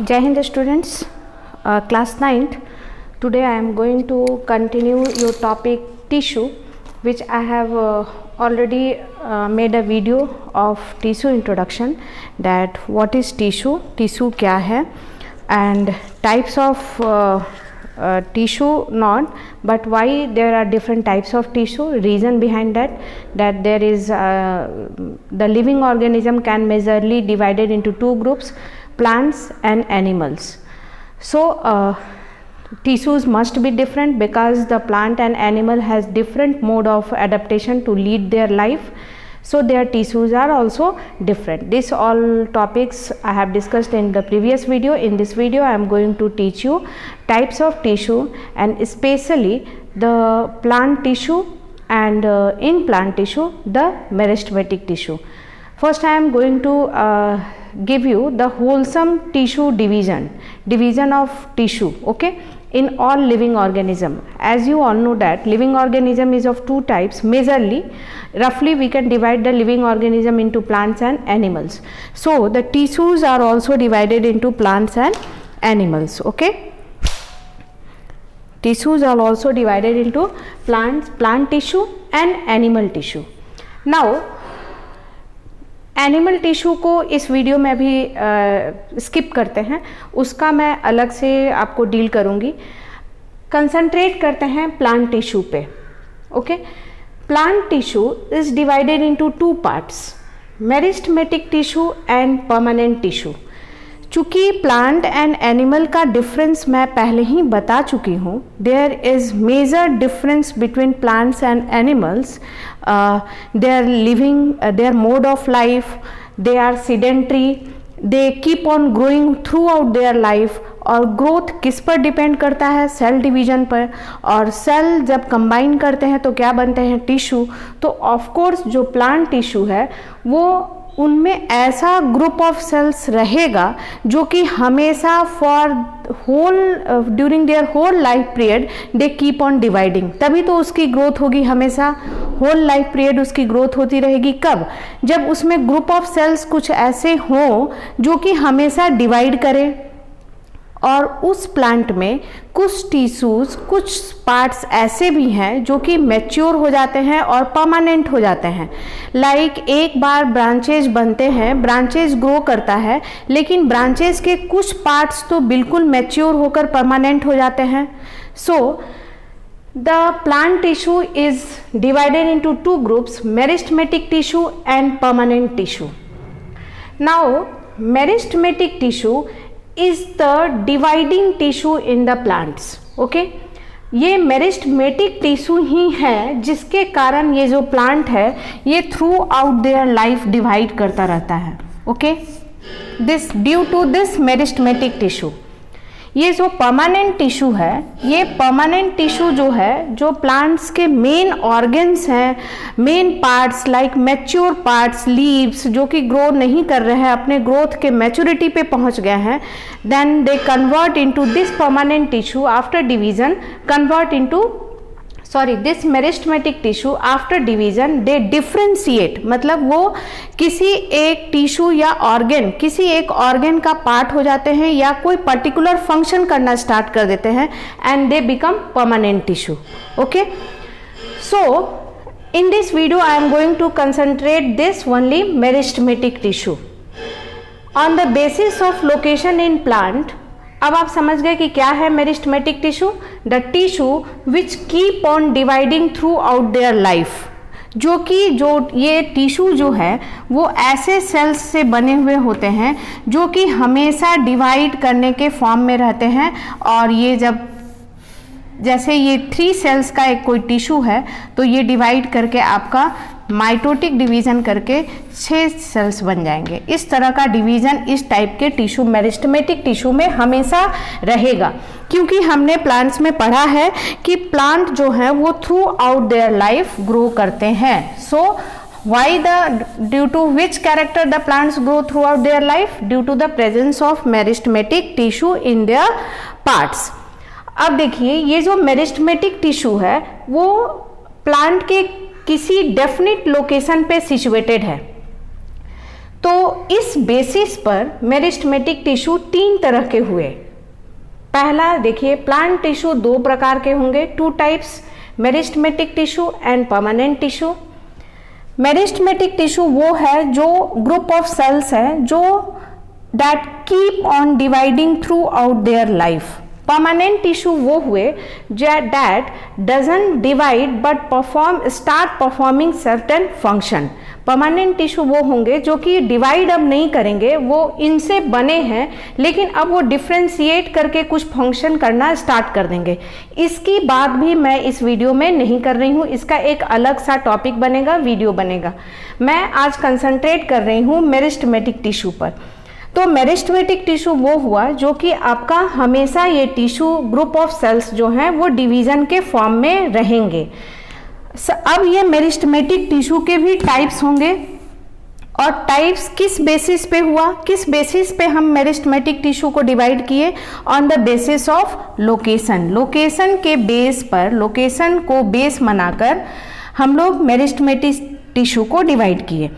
Jai Hind students, class 9th. Today I am going to continue your topic tissue, which I have already made a video of tissue introduction, that what is tissue क्या है, and types of tissue not, but why there are different types of tissue, reason behind that there is the living organism can majorly divided into two groups, plants and animals. So tissues must be different because the plant and animal has different mode of adaptation to lead their life, so their tissues are also different. This all topics I have discussed in the previous video. In this video I am going to teach you types of tissue, and especially the plant tissue and in plant tissue the meristematic tissue. First I am going to give you the wholesome tissue division of tissue, okay, in all living organism. As you all know that living organism is of two types majorly. Roughly we can divide the living organism into plants and animals. So the tissues are also divided into plants and animals, okay. Tissues are also divided into plant tissue and animal tissue. Now animal tissue को इस video में अभी skip करते हैं, उसका मैं अलग से आपको डील करूँगी. कंसंट्रेट करते हैं प्लांट टिश्यू पे, okay. Plant tissue is divided into two parts, meristematic tissue and permanent tissue. चूँकि प्लांट एंड एनिमल का डिफरेंस मैं पहले ही बता चुकी हूँ, there is major difference between plants and animals. Their living, their mode of life, they are sedentary, they keep on growing throughout their life. और growth किस पर डिपेंड करता है? सेल डिवीजन पर. और सेल जब कंबाइन करते हैं तो क्या बनते हैं? टिश्यू. तो ऑफ कोर्स जो प्लांट टिश्यू है वो उनमें ऐसा ग्रुप ऑफ सेल्स रहेगा जो कि हमेशा for whole during their whole life period they keep on dividing. तभी तो उसकी ग्रोथ होगी, हमेशा होल लाइफ पीरियड उसकी ग्रोथ होती रहेगी. कब? जब उसमें ग्रुप ऑफ सेल्स कुछ ऐसे हों जो कि हमेशा डिवाइड करें. और उस प्लांट में कुछ टिश्यूज, कुछ पार्ट्स ऐसे भी हैं जो कि मैच्योर हो जाते हैं और परमानेंट हो जाते हैं. लाइक एक बार ब्रांचेज बनते हैं, ब्रांचेज ग्रो करता है, लेकिन ब्रांचेज के कुछ पार्ट्स तो बिल्कुल मैच्योर होकर परमानेंट हो जाते हैं. So the plant tissue is divided into two groups, meristematic tissue and permanent tissue. Now meristematic tissue is the dividing tissue in the plants, okay. ये मेरिस्टेमेटिक टिश्यू ही है जिसके कारण ये जो प्लांट है ये throughout their life divide करता रहता है, okay. This due to this meristematic tissue. ये जो परमानेंट टिश्यू है, ये परमानेंट टिश्यू जो है, जो प्लांट्स के मेन ऑर्गन्स हैं, main parts like mature parts, leaves जो कि ग्रो नहीं कर रहे हैं, अपने ग्रोथ के मैच्योरिटी पे पहुंच गए हैं, then they convert into this permanent tissue after division, convert into this meristematic tissue after division they differentiate. मतलब वो किसी एक टिश्यू या ऑर्गन, किसी एक ऑर्गन का पार्ट हो जाते हैं या कोई पर्टिकुलर फंक्शन करना स्टार्ट कर देते हैं and they become permanent tissue, okay. So in this video I am going to concentrate this only meristematic tissue on the basis of location in plant. अब आप समझ गए कि क्या है meristematic tissue. The tissue which keep on dividing throughout their life. जो ये tissue जो है वो ऐसे सेल्स से बने हुए होते हैं जो कि हमेशा डिवाइड करने के फॉर्म में रहते हैं. और ये जब जैसे ये 3 सेल्स का एक कोई टिश्यू है तो ये डिवाइड करके आपका माइटोटिक डिवीजन करके 6 सेल्स बन जाएंगे. इस तरह का डिवीजन इस टाइप के टिश्यू मेरिस्टेमेटिक टिश्यू में हमेशा रहेगा, क्योंकि हमने प्लांट्स में पढ़ा है कि प्लांट जो है वो through out their life grow करते हैं. सो why due to which character the plants grow throughout their life? Due to the presence of meristematic tissue in their parts. अब देखिए ये जो मेरिस्टेमेटिक टिश्यू है वो प्लांट के किसी डेफिनेट लोकेशन पे सिचुएटेड है. तो इस बेसिस पर मेरिस्टेमेटिक टिश्यू 3 तरह के हुए। पहला देखिए, प्लांट टिश्यू 2 प्रकार के होंगे, 2 types, meristematic tissue and permanent tissue. Meristematic tissue वो है जो ग्रुप ऑफ सेल्स है जो that keep on dividing throughout their life. Permanent tissue वो हुए that doesn't divide but start performing certain function. Permanent tissue वो होंगे जो कि डिवाइड अब नहीं करेंगे, वो इनसे बने हैं लेकिन अब वो डिफ्रेंशिएट करके कुछ फंक्शन करना स्टार्ट कर देंगे। इसकी बात भी मैं इस वीडियो में नहीं कर रही हूँ, इसका एक अलग सा टॉपिक बनेगा, वीडियो बनेगा। मैं आज कंसंट्रेट कर रही हूँ मेरिस्टेमेटिक टिश्यू पर। तो मेरिस्टेमेटिक टिश्यू वो हुआ जो कि आपका हमेशा ये टिश्यू ग्रुप ऑफ सेल्स जो हैं वो डिवीजन के फॉर्म में रहेंगे। अब ये मेरिस्टेमेटिक टिश्यू के भी टाइप्स होंगे, और टाइप्स किस बेसिस पे हुआ, किस बेसिस पे हम मेरिस्टेमेटिक टिश्यू को डिवाइड किए, on the basis of location. Location के बेस पर, लोकेशन को बेस बनाकर हम लोग मेरिस्टेमेटिक टिश्यू को डिवाइड किए।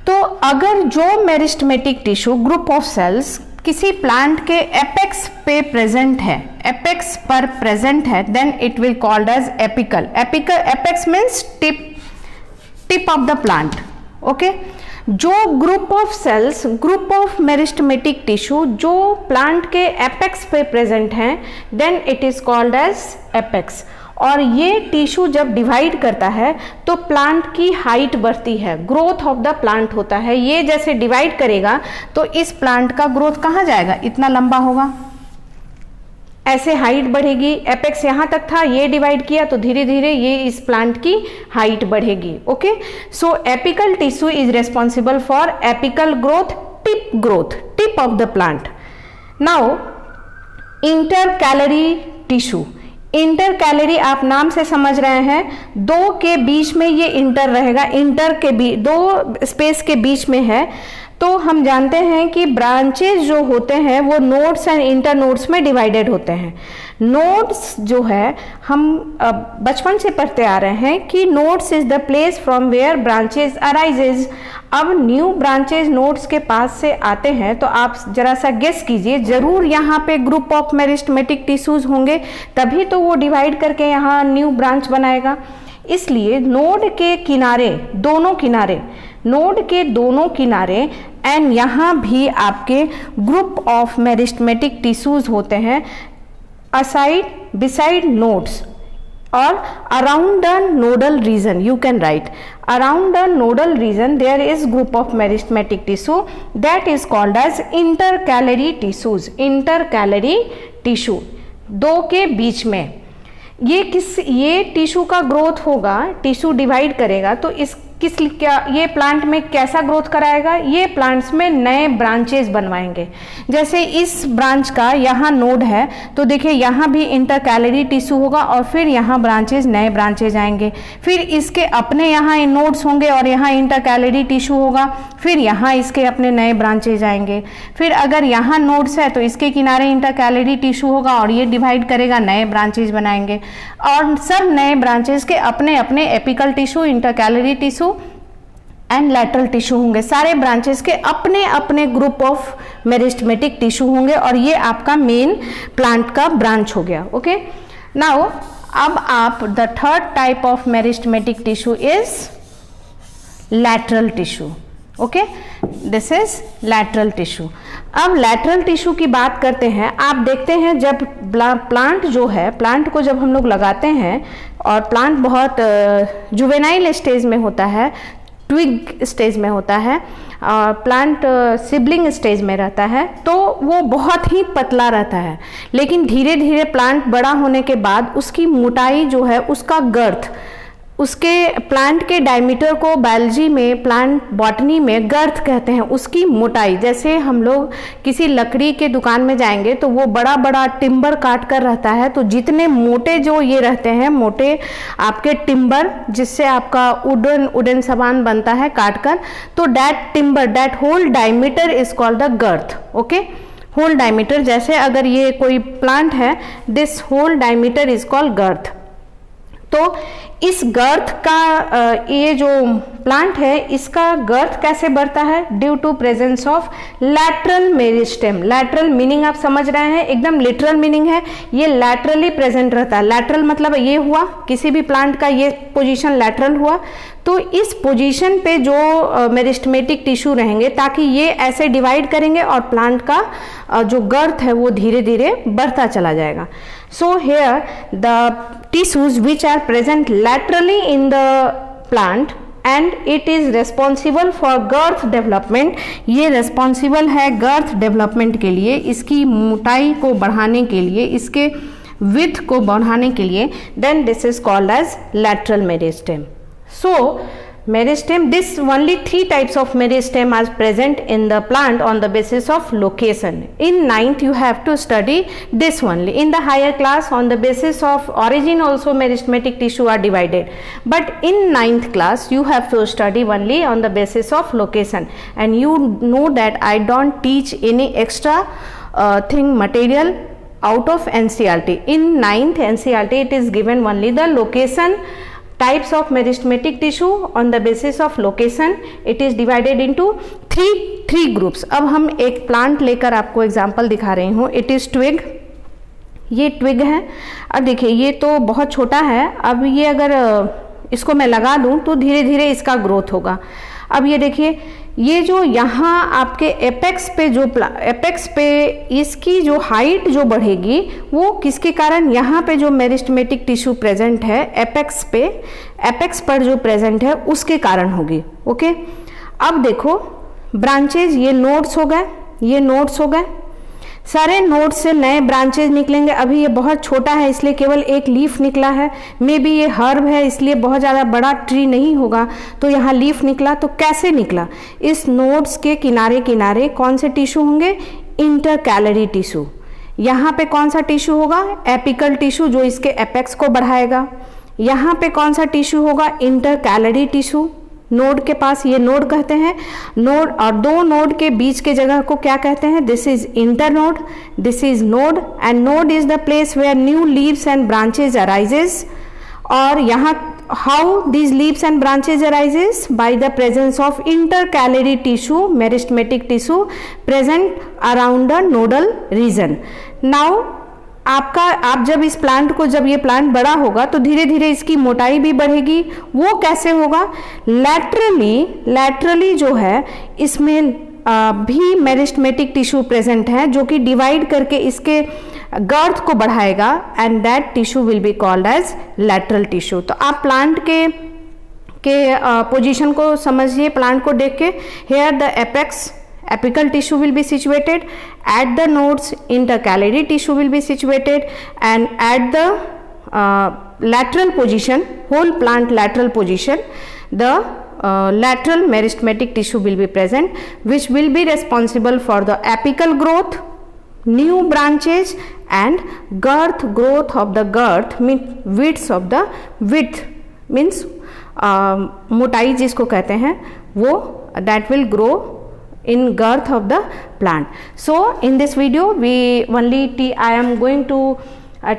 तो अगर जो meristematic tissue group of cells किसी प्लांट के एपेक्स पे प्रेजेंट है, एपेक्स पर प्रेजेंट है, then it will called as apical. Apex means tip of the plant. Okay, जो group of cells, group of meristematic tissue जो प्लांट के apex पे प्रेजेंट हैं, then it is called as apex. और ये tissue जब divide करता है तो प्लांट की हाइट बढ़ती है, ग्रोथ ऑफ द प्लांट होता है। ये जैसे डिवाइड करेगा तो इस प्लांट का ग्रोथ कहाँ जाएगा, इतना लंबा होगा, ऐसे हाइट बढ़ेगी। एपेक्स यहाँ तक था, ये डिवाइड किया तो धीरे धीरे ये इस प्लांट की हाइट बढ़ेगी। Okay, so apical tissue is responsible for apical growth, tip of the plant. Now intercalary tissue. Intercalary आप नाम से समझ रहे हैं, 2 के बीच में ये इंटर रहेगा, इंटर के बीच, 2 स्पेस के बीच में है। तो हम जानते हैं कि ब्रांचेस जो होते हैं वो नोड्स एंड इंटर नोड्स में डिवाइडेड होते हैं। नोड्स जो है हम बचपन से पढ़ते आ रहे हैं कि nodes is the place from where branches arises. अब न्यू ब्रांचेस नोड्स के पास से आते हैं तो आप जरा सा गेस कीजिए, जरूर यहाँ पे ग्रुप ऑफ मेरिस्टेमेटिक टिश्यूज होंगे, तभी तो वो डिवाइड करके यहाँ न्यू ब्रांच बनाएगा। इसलिए नोड के किनारे, दोनों किनारे, नोड के दोनों किनारे एंड यहाँ भी आपके ग्रुप ऑफ मेरिस्टेमेटिक टिश्यूज होते हैं, aside, beside nodes or around the nodal region. You can write around the nodal region there is group of meristematic tissue that is called as intercalary tissues. Intercalary tissue, 2 के बीच में ये tissue का growth होगा, tissue divide करेगा तो ये plant में कैसा ग्रोथ कराएगा, ये प्लांट्स में नए ब्रांचेस बनवाएंगे। जैसे इस ब्रांच का यहाँ नोड है तो देखिए यहाँ भी इंटरकैलरी टिश्यू होगा और फिर यहाँ ब्रांचेस, नए ब्रांचेज आएंगे, फिर इसके अपने यहाँ नोड्स होंगे और यहाँ इंटरकैलरी टिश्यू होगा, फिर यहाँ इसके अपने नए ब्रांचेज आएंगे, फिर अगर यहाँ नोड्स है तो इसके किनारे इंटरकैलरी टिश्यू होगा और ये डिवाइड करेगा, नए ब्रांचेज बनाएंगे, और सब नए ब्रांचेस के अपने अपने apical tissue, intercalary tissue and lateral tissue होंगे। सारे ब्रांचेस के अपने अपने ग्रुप ऑफ मेरिस्टेमेटिक टिश्यू होंगे और ये आपका मेन प्लांट का ब्रांच हो गया। ओके, नाउ अब आप the third type of meristematic tissue is lateral tissue. Okay, this is lateral tissue. अब लैटरल टिश्यू की बात करते हैं। आप देखते हैं जब प्लांट जो है, प्लांट को जब हम लोग लगाते हैं और प्लांट बहुत जुवेनाइल स्टेज में होता है, ट्विग स्टेज में होता है, प्लांट सिबलिंग स्टेज में रहता है, तो वो बहुत ही पतला रहता है, लेकिन धीरे धीरे प्लांट बड़ा होने के बाद उसकी मोटाई जो है, उसका गर्थ, उसके प्लांट के डायमीटर को बायोलॉजी में, प्लांट बॉटनी में गर्थ कहते हैं, उसकी मोटाई। जैसे हम लोग किसी लकड़ी के दुकान में जाएंगे तो वो बड़ा बड़ा टिम्बर काट कर रहता है, तो जितने मोटे जो ये रहते हैं, मोटे आपके टिम्बर जिससे आपका वुडन सामान बनता है काट कर, तो that timber, that whole diameter is called the girth. Okay, whole diameter, जैसे अगर ये कोई प्लांट है, this whole diameter is called girth. तो इस गर्थ का ये जो प्लांट है इसका गर्थ कैसे बढ़ता है? Due to presence of lateral meristem. Lateral meaning आप समझ रहे हैं, एकदम लिटरल मीनिंग है, ये लैटरली प्रेजेंट रहता है। लैटरल मतलब ये हुआ, किसी भी प्लांट का ये पोजीशन लैटरल हुआ, तो इस पोजीशन पे जो मेरिस्टेमेटिक टिश्यू रहेंगे ताकि ये ऐसे डिवाइड करेंगे और प्लांट का जो गर्थ है वो धीरे धीरे बढ़ता चला जाएगा। So here the tissues which are present laterally in the plant and it is responsible for girth development. ये रेस्पॉन्सिबल है गर्थ डेवलपमेंट के लिए, इसकी मोटाई को बढ़ाने के लिए, इसके विड्थ को बढ़ाने के लिए। Then this is called as lateral meristem. So meristem, this only 3 types of meristem are present in the plant on the basis of location. In 9th you have to study this only. In the higher class on the basis of origin also meristematic tissue are divided, but in 9th class you have to study only on the basis of location. And you know that I don't teach any extra thing material out of NCERT. In 9th NCERT it is given only the location types of meristematic tissue. On the basis of location it is divided into three groups. अब हम एक plant लेकर आपको example दिखा रही हूँ। It is twig, ये twig है। अब देखिए ये तो बहुत छोटा है, अब ये अगर इसको मैं लगा दूँ तो धीरे धीरे इसका ग्रोथ होगा। अब ये देखिए ये जो यहाँ आपके एपेक्स पे इसकी जो हाइट जो बढ़ेगी वो किसके कारण? यहाँ पे जो मेरिस्टेमेटिक टिश्यू प्रेजेंट है एपेक्स पर जो प्रेजेंट है उसके कारण होगी। ओके, अब देखो ब्रांचेज, ये नोड्स हो गए, सारे नोड से नए ब्रांचेज निकलेंगे। अभी ये बहुत छोटा है इसलिए केवल एक लीफ निकला है, मे बी ये हर्ब है इसलिए बहुत ज़्यादा बड़ा ट्री नहीं होगा, तो यहाँ लीफ निकला। तो कैसे निकला? इस नोड्स के किनारे किनारे कौन से टिश्यू होंगे? Intercalary tissue. यहाँ पे कौन सा टिश्यू होगा? एपिकल टिश्यू जो इसके एपेक्स को बढ़ाएगा। यहाँ पे कौन सा टिश्यू होगा? Intercalary tissue. नोड के पास, ये नोड कहते हैं, नोड और दो नोड के बीच के जगह को क्या कहते हैं? This is internode, this is node, and node is the place where new leaves and branches arises. और यहाँ how these leaves and branches arises? By the presence of intercalary tissue, meristematic tissue present around the nodal region. Now आप जब इस plant को, जब ये plant बड़ा होगा तो धीरे धीरे इसकी मोटाई भी बढ़ेगी। वो कैसे होगा? लैटरली जो है इसमें भी मेरिस्टेमेटिक टिश्यू प्रेजेंट है जो कि डिवाइड करके इसके गर्थ को बढ़ाएगा, and that tissue will be called as lateral tissue. तो आप प्लांट के पोजीशन को समझिए, प्लांट को देख के। Here the apical tissue will be situated, at the nodes intercalary tissue will be situated, and at the lateral position, whole plant lateral position, the lateral meristematic tissue will be present, which will be responsible for the apical growth, new branches, and girth growth of the girth, means width of the width, means मोटाई जिसको कहते हैं वो, that will grow in girth of the plant. So in this video I am going to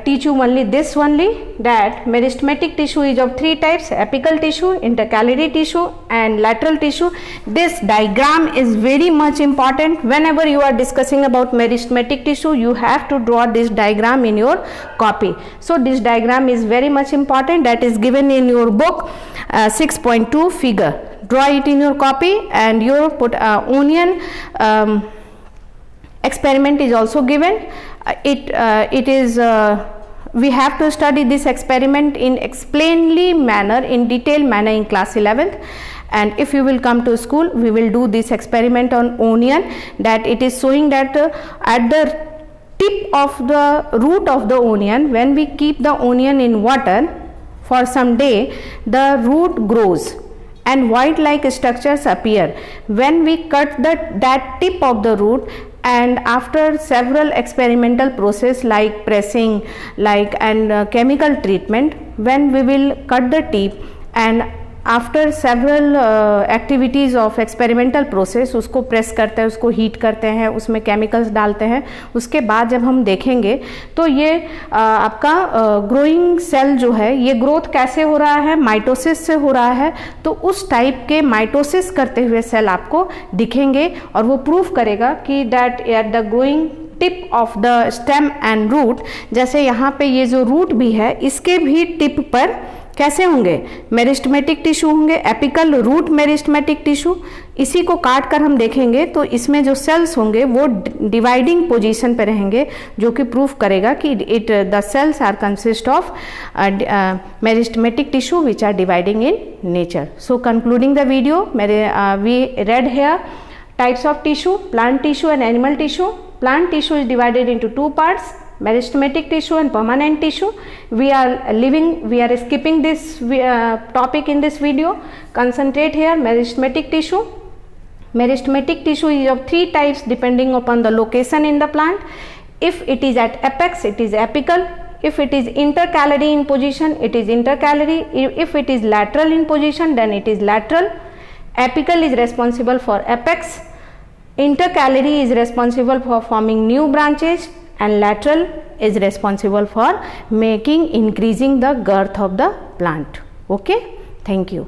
teach you only this only, that meristematic tissue is of 3 types: apical tissue, intercalary tissue, and lateral tissue. This diagram is very much important. Whenever you are discussing about meristematic tissue, you have to draw this diagram in your copy. So this diagram is very much important, that is given in your book 6.2 figure. Draw it in your copy, and your onion experiment is also given. It is we have to study this experiment in explainly manner, in detailed manner in class 11th. And if you will come to school, we will do this experiment on onion, that it is showing that at the tip of the root of the onion, when we keep the onion in water for some day, the root grows and white like structures appear. When we cut that tip of the root, and after several experimental process like pressing, and chemical treatment, when we will cut the tip, and after several activities of experimental process उसको press करते हैं, उसको heat करते हैं, उसमें chemicals डालते हैं। उसके बाद जब हम देखेंगे तो ये आपका ग्रोइंग सेल जो है ये ग्रोथ कैसे हो रहा है, माइटोसिस से हो रहा है। तो उस टाइप के माइटोसिस करते हुए सेल आपको दिखेंगे और वो प्रूव करेगा कि that at the growing tip of the stem and root, जैसे यहाँ पे ये जो रूट भी है इसके भी टिप पर कैसे होंगे, मेरिस्टेमेटिक टिश्यू होंगे, एपिकल रूट मेरिस्टेमेटिक टिश्यू। इसी को काट कर हम देखेंगे तो इसमें जो सेल्स होंगे वो डिवाइडिंग पोजीशन पे रहेंगे, जो कि प्रूफ करेगा कि the cells are consist of meristematic tissue which are dividing in nature. So concluding the video, we read here types of tissue, plant tissue and animal tissue. Plant tissue is divided into two parts, meristematic tissue and permanent tissue. We are skipping this topic in this video. Concentrate here, meristematic tissue. Meristematic tissue is of three types depending upon the location in the plant. If it is at apex, it is apical. If it is intercalary in position, it is intercalary. If it is lateral in position, then it is lateral. Apical is responsible for apex, intercalary is responsible for forming new branches, and lateral is responsible for increasing the girth of the plant. Okay, thank you.